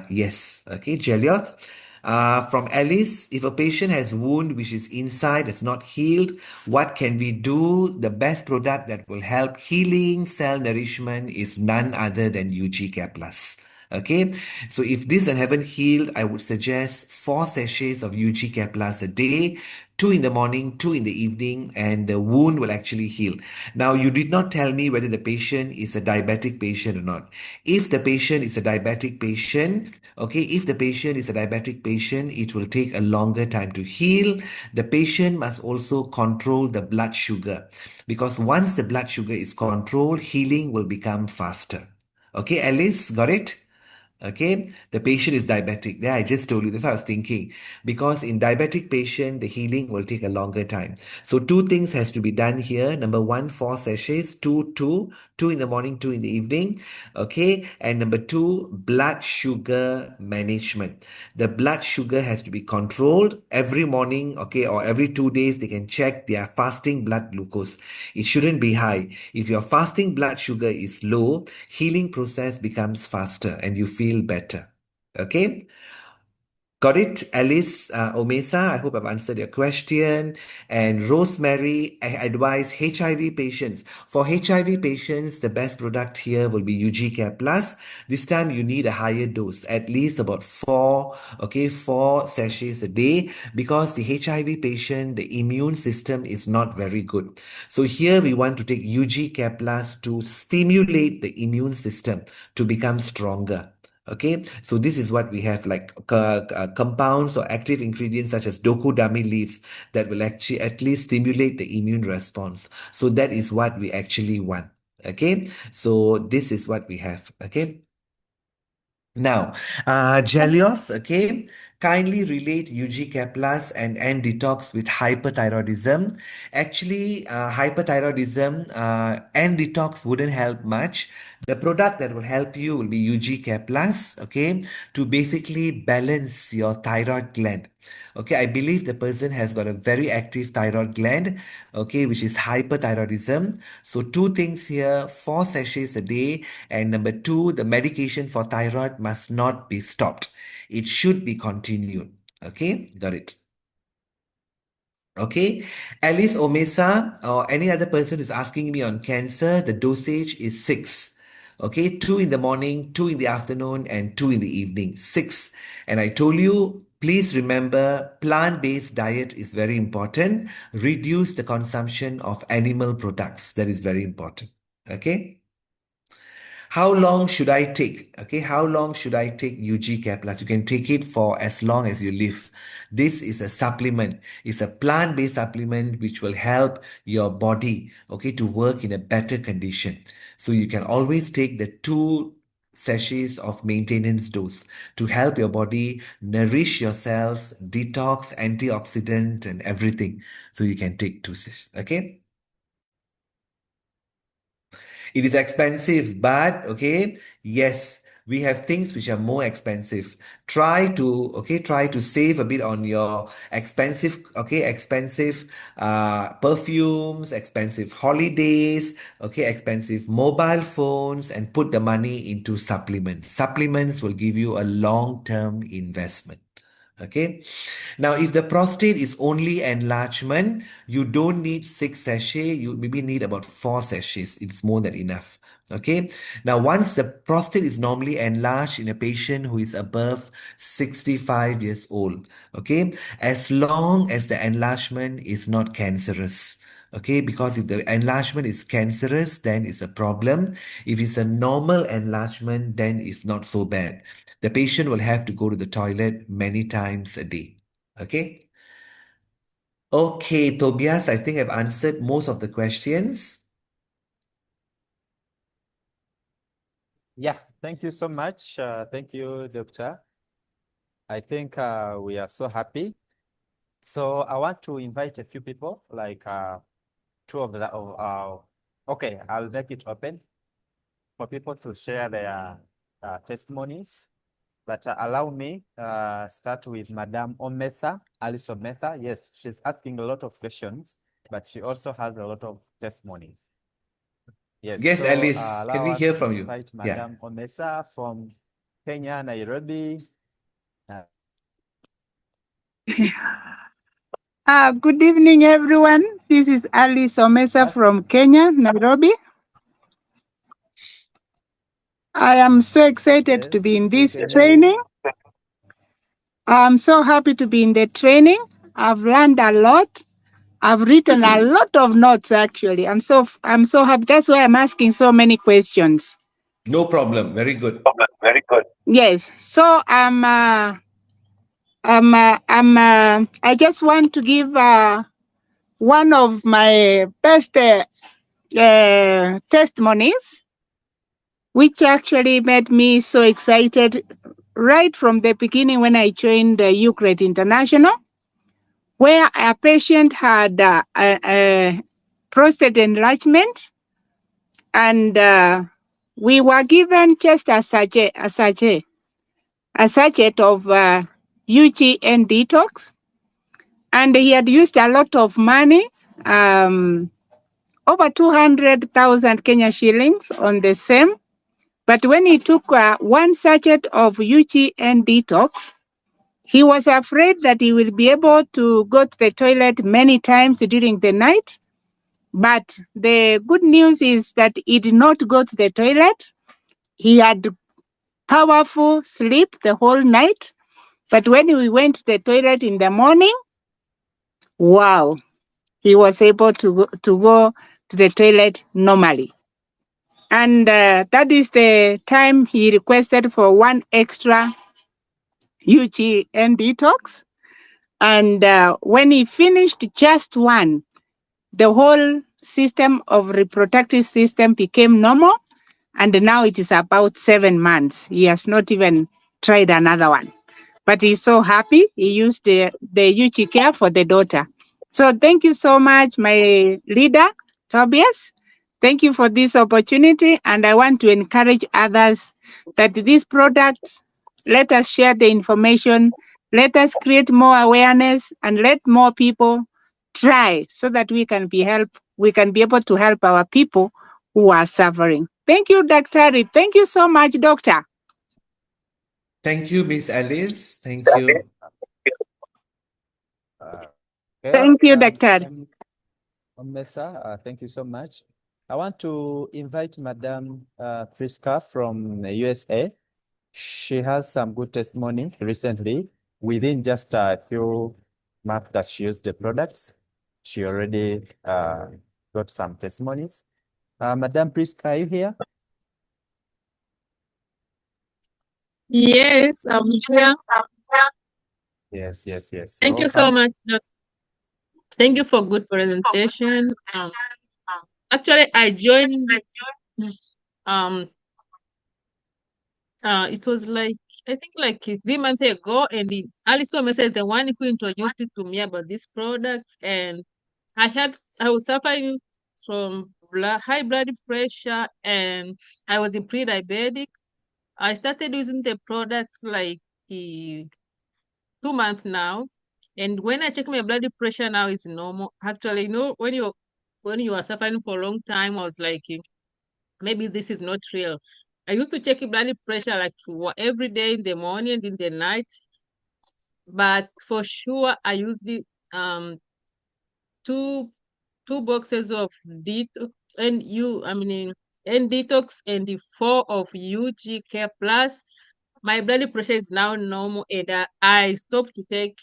Yes. Okay, Jelioth. From Alice, if a patient has wound which is inside, it's not healed, what can we do? The best product that will help healing cell nourishment is none other than UG Care Plus. Okay, so if this haven't healed, I would suggest 4 sachets of UG Care Plus a day, 2 in the morning, 2 in the evening, and the wound will actually heal. Now, you did not tell me whether the patient is a diabetic patient or not. If the patient is a diabetic patient, okay, if the patient is a diabetic patient, it will take a longer time to heal. The patient must also control the blood sugar, because once the blood sugar is controlled, healing will become faster. Okay, Alice, got it? Okay, the patient is diabetic. There, I just told you. That's what I was thinking. Because in diabetic patient, the healing will take a longer time. So 2 things has to be done here. Number one, 4 sachets, two in the morning, 2 in the evening. Okay, and number two, blood sugar management. The blood sugar has to be controlled every morning. Okay, or every 2 days, they can check their fasting blood glucose. It shouldn't be high. If your fasting blood sugar is low, healing process becomes faster and you feel better. Okay. Got it, Alice Omesa? I hope I've answered your question. And Rosemary, I advise HIV patients. For HIV patients, the best product here will be UG Care Plus. This time you need a higher dose, at least about 4 sachets a day, because the HIV patient, the immune system is not very good. So here we want to take UG Care Plus to stimulate the immune system to become stronger. Okay, so this is what we have, like compounds or active ingredients such as dokudami leaves that will actually at least stimulate the immune response. So that is what we actually want. Okay, so this is what we have. Okay. Now, Jelioth, okay, kindly relate UG Care Plus and Ndtox with hyperthyroidism. Actually, hyperthyroidism and detox wouldn't help much. The product that will help you will be UG Care Plus, okay, to basically balance your thyroid gland. Okay, I believe the person has got a very active thyroid gland, okay, which is hyperthyroidism. So 2 things here, 4 sachets a day, and number 2, the medication for thyroid must not be stopped. It should be continued. Okay, got it. Okay, Alice Omesa or any other person who's asking me on cancer, the dosage is 6. Okay, 2 in the morning, 2 in the afternoon, and 2 in the evening. 6. And I told you, please remember, plant-based diet is very important. Reduce the consumption of animal products. That is very important. Okay. How long should I take? Okay, how long should I take UG Care Plus? You can take it for as long as you live. This is a supplement. It's a plant-based supplement which will help your body, okay, to work in a better condition. So you can always take the 2 sachets of maintenance dose to help your body nourish your cells, detox, antioxidant, and everything. So you can take 2 sachets. Okay. It is expensive, but okay, yes, We have things which are more expensive. Try to save a bit on your expensive perfumes, expensive holidays, expensive mobile phones, and put the money into supplements. Supplements will give you a long-term investment. Okay. Now, if the prostate is only enlargement, you don't need 6 sachets. You maybe need about 4 sachets. It's more than enough. Okay. Now, once the prostate is normally enlarged in a patient who is above 65 years old, okay, as long as the enlargement is not cancerous. Okay, because if the enlargement is cancerous, then it's a problem. If it's a normal enlargement, then it's not so bad. The patient will have to go to the toilet many times a day. Okay. Okay, Tobias, I think I've answered most of the questions. Yeah, thank you so much. Thank you, Doctor. I think we are so happy. So I want to invite a few people, like two of the, okay, I'll make it open for people to share their testimonies. But allow me start with Madame Omesa, Alice Omesa. Yes, she's asking a lot of questions, but she also has a lot of testimonies. Yes, Yes, so Alice, can allow we us hear to from you? invite Yeah. Madame Omesa from Kenya, Nairobi. Good evening, everyone. This is Alice Omesa from Kenya, Nairobi. I am so excited to be in Yes, we this can hear you. training. I'm so happy to be in the training. I've learned a lot. I've written a lot of notes, actually. I'm so happy. That's why I'm asking so many questions. No problem. Very good. Very good. Yes. So I just want to give one of my best testimonies, which actually made me so excited right from the beginning when I joined Ugreat International, where a patient had a prostate enlargement, and we were given just a sachet of UG Ndtox, and he had used a lot of money, over 200,000 Kenya shillings on the same. But when he took one sachet of UG Ndtox, he was afraid that he will be able to go to the toilet many times during the night. But the good news is that he did not go to the toilet. He had powerful sleep the whole night. But when we went to the toilet in the morning, wow, he was able to go to the toilet normally. And that is the time he requested for one extra UG Ndtox. And when he finished just one, the whole system of reproductive system became normal. And now it is about 7 months. He has not even tried another one. But he's so happy. He used the UG care for the daughter. So thank you so much, my leader, Tobias. Thank you for this opportunity. And I want to encourage others that these products, let us share the information, let us create more awareness, and let more people try so that we can be able to help our people who are suffering. Thank you, Dr. Thank you so much, Doctor. Thank you, Miss Alice. Thank you. Thank you, Dr. Omesa, thank you so much. I want to invite Madame Priska from the USA. She has some good testimony recently. Within just a few months that she used the products, she already got some testimonies. Madame Priska, are you here? Yes, I'm here. Yes. Thank you so much. Thank you for good presentation. Actually, I joined. It was like I think like 3 months ago, and Alice is the one who introduced it to me about this product, and I was suffering from high blood pressure, and I was in pre-diabetic. I started using the products like 2 months now. And when I check my blood pressure now, it's normal. Actually, when you are suffering for a long time, I was like, maybe this is not real. I used to check blood pressure like every day in the morning and in the night. But for sure, I use the two boxes of Ndtox and the 4 of UG Care Plus. My blood pressure is now normal, and I stopped to take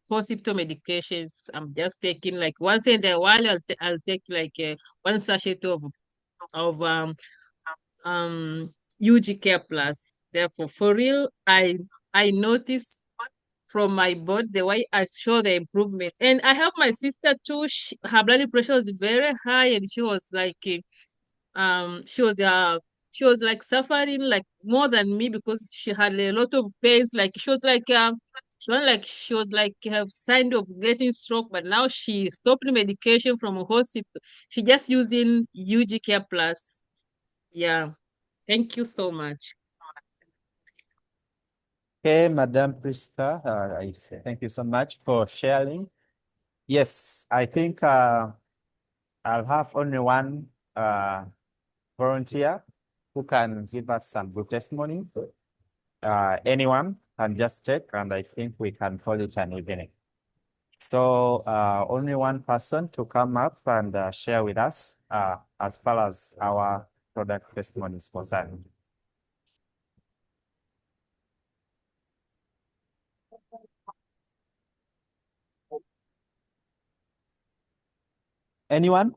hospital medications. I'm just taking like once in a while. I'll take like one sachet of UG Care Plus. Therefore, for real, I notice from my body the way I show the improvement. And I have my sister too. Her blood pressure was very high, and she was like she was like suffering like more than me because she had a lot of pains. Like she was like have sign of getting stroke, but now she stopped the medication from a hospital. She just using UG Care Plus. Yeah. Thank you so much. Okay, Madam Priska, I say thank you so much for sharing. Yes, I think I'll have only one volunteer who can give us some good testimony. Anyone can just take, and I think we can call it an evening. So only one person to come up and share with us as far as our product testimony is concerned. Anyone?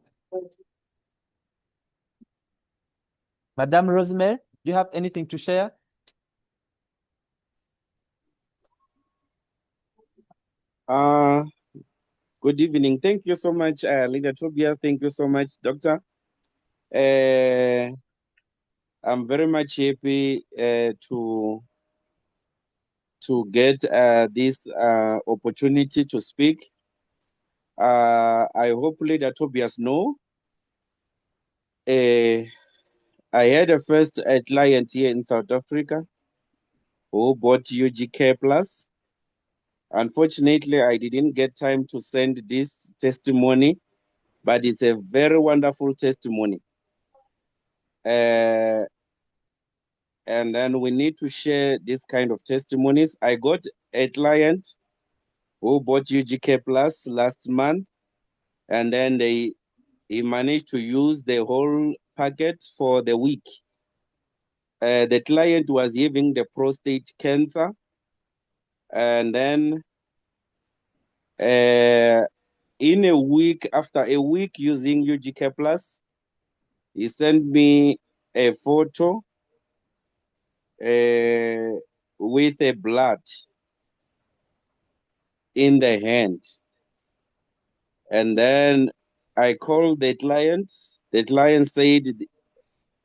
Madam Rosemary, do you have anything to share? Good evening. Thank you so much, Leader Tobias. Thank you so much, Doctor. I'm very much happy to get this opportunity to speak. I hope Leader Tobias know. I had a first client here in South Africa who bought UG Care Plus. Unfortunately, I didn't get time to send this testimony, but it's a very wonderful testimony. And then we need to share this kind of testimonies. I got a client who bought UGK Plus last month, and then he managed to use the whole packet for the week. The client was having the prostate cancer, and then in a week, after a week using UGK Plus, he sent me a photo with a blood in the hand. And then I called the client. The client said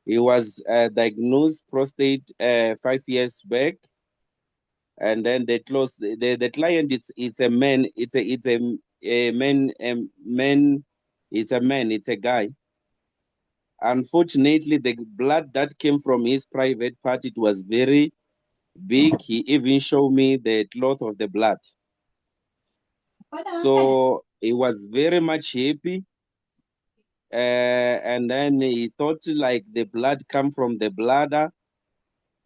he was diagnosed prostate 5 years back. And then they closed the client. It's a man. It's a guy. Unfortunately, the blood that came from his private part, it was very big. He even showed me the cloth of the blood. So he was very much happy. And then he thought like the blood come from the bladder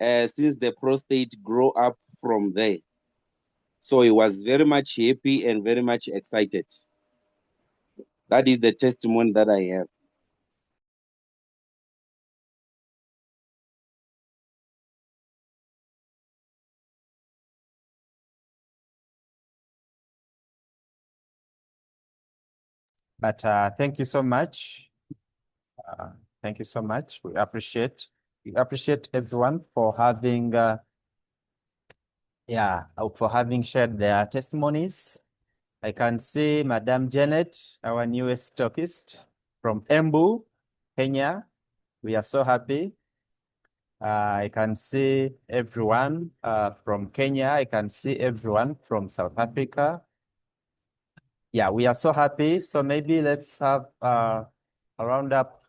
since the prostate grow up from there. So he was very much happy and very much excited. That is the testimony that I have. But thank you so much. Thank you so much. We appreciate everyone for having for having shared their testimonies. I can see Madam Janet, our newest stockist from Embu, Kenya. We are so happy. I can see everyone from Kenya. I can see everyone from South Africa. Yeah, we are so happy. So maybe let's have a roundup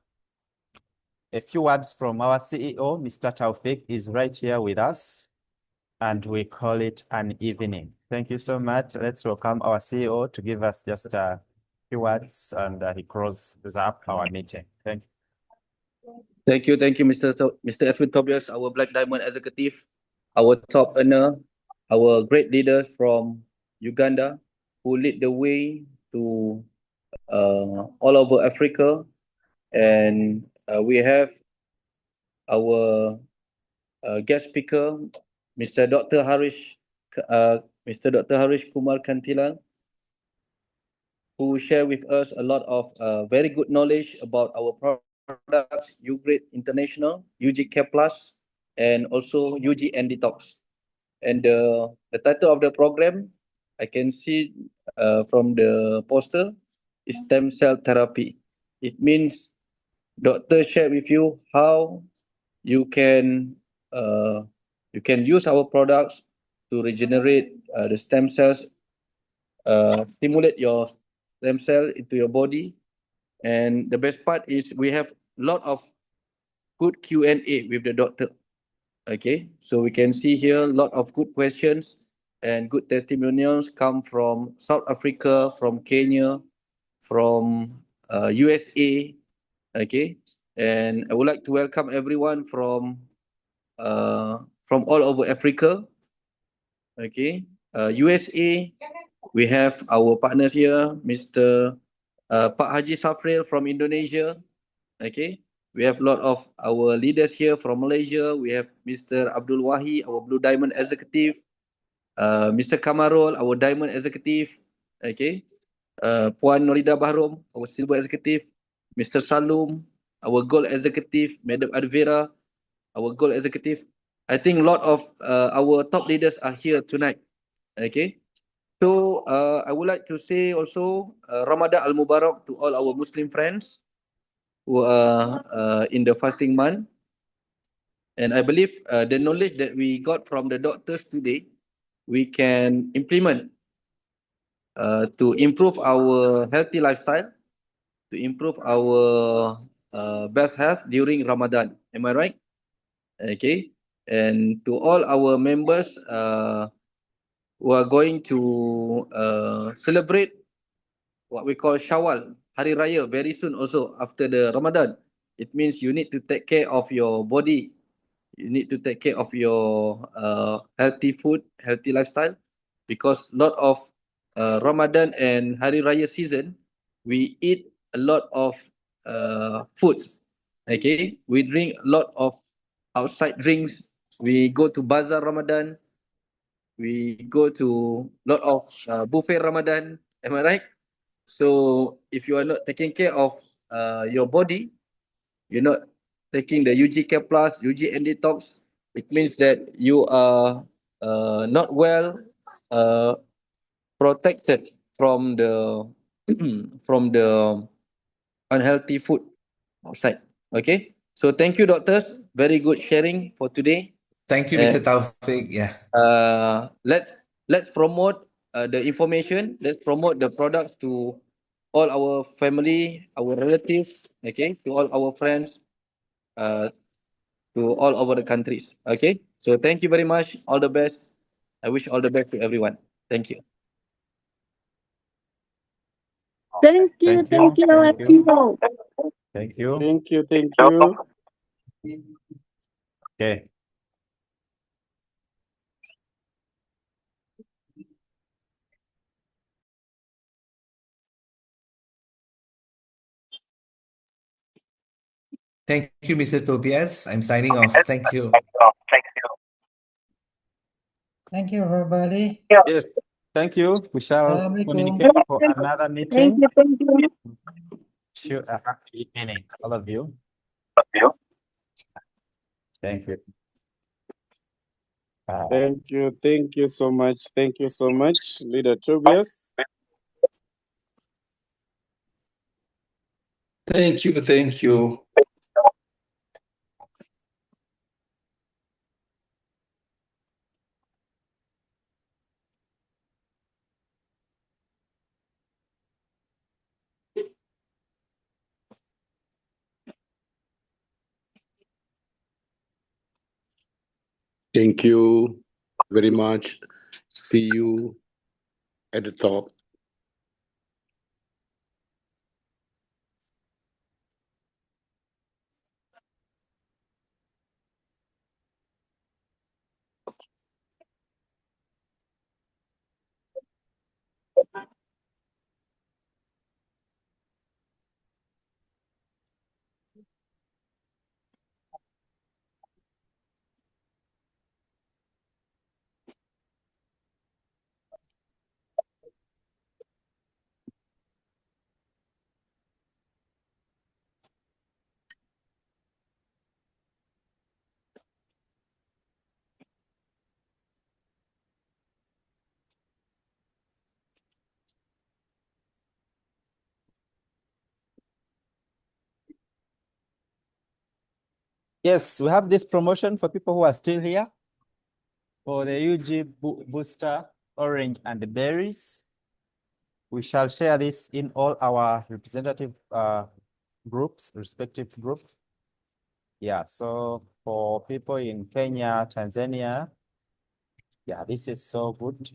a few words from our CEO, Mr. Taufik, is right here with us, and we call it an evening. Thank you so much. Let's welcome our CEO to give us just a few words, and he closes up our meeting. Thank you. Thank you, Mr. Edwin Tobias, our Black Diamond Executive, our top earner, our great leaders from Uganda who lead the way to all over Africa. And we have our guest speaker, Mr. Dr. Harish Kumar Kantilal, who share with us a lot of very good knowledge about our products, Ugreat International, UG Care Plus, and also UG Ndtox. And the title of the program, I can see from the poster, is stem cell therapy. It means doctor share with you how you can use our products to regenerate the stem cells, stimulate your stem cell into your body. And the best part is we have a lot of good Q&A with the doctor. Okay, so we can see here a lot of good questions and good testimonials come from South Africa, from Kenya, from USA. Okay, and I would like to welcome everyone from all over Africa. Okay, USA, we have our partners here, Mr. Pak Haji Safril from Indonesia. Okay, we have a lot of our leaders here from Malaysia. We have Mr. Abdul Wahi, our Blue Diamond Executive, Mr. Kamarul, our Diamond Executive. Okay, Puan Norida Bahrom, our Silver Executive, Mr. Salum, our Gold Executive, Madam Advera, our Gold Executive. I think a lot of our top leaders are here tonight. Okay, so I would like to say also Ramadan Al Mubarak to all our Muslim friends who are in the fasting month. And I believe the knowledge that we got from the doctors today, we can implement to improve our healthy lifestyle, to improve our best health during Ramadan. Am I right? Okay. And to all our members who are going to celebrate what we call Shawwal, Hari Raya, very soon also after the Ramadan. It means you need to take care of your body. You need to take care of your healthy food, healthy lifestyle, because a lot of Ramadan and Hari Raya season, we eat a lot of foods. Okay, we drink a lot of outside drinks. We go to Bazaar Ramadan. We go to a lot of buffet Ramadan. Am I right? So if you are not taking care of your body, you're not taking the UG Care Plus, UG Ndtox, it means that you are not well protected from the from the unhealthy food outside. Okay, so thank you, doctors. Very good sharing for today. Thank you, Mr. Taufik. Yeah. Let's promote the information. Let's promote the products to all our family, our relatives. Okay, to all our friends, to all over the countries. Okay, so thank you very much. All the best. I wish all the best to everyone. Thank you. Thank you, our CEO. Thank you. Thank you. Thank you. Okay. Thank you, Mr. Tobias. I'm signing off. Thank you. Thank you, everybody. Yes. Thank you. We shall Assalamualaikum. communicate for another Thank meeting. you, thank you. Sure. A happy evening, all of you. Thank you. Thank you. Thank you so much. Thank you so much, Leader Tobias. Thank you, thank you. Thank you very much. See you at the top. Yes, we have this promotion for people who are still here for the UG booster, orange and the berries. We shall share this in all our representative groups, respective groups. Yeah, so for people in Kenya, Tanzania, yeah, this is so good.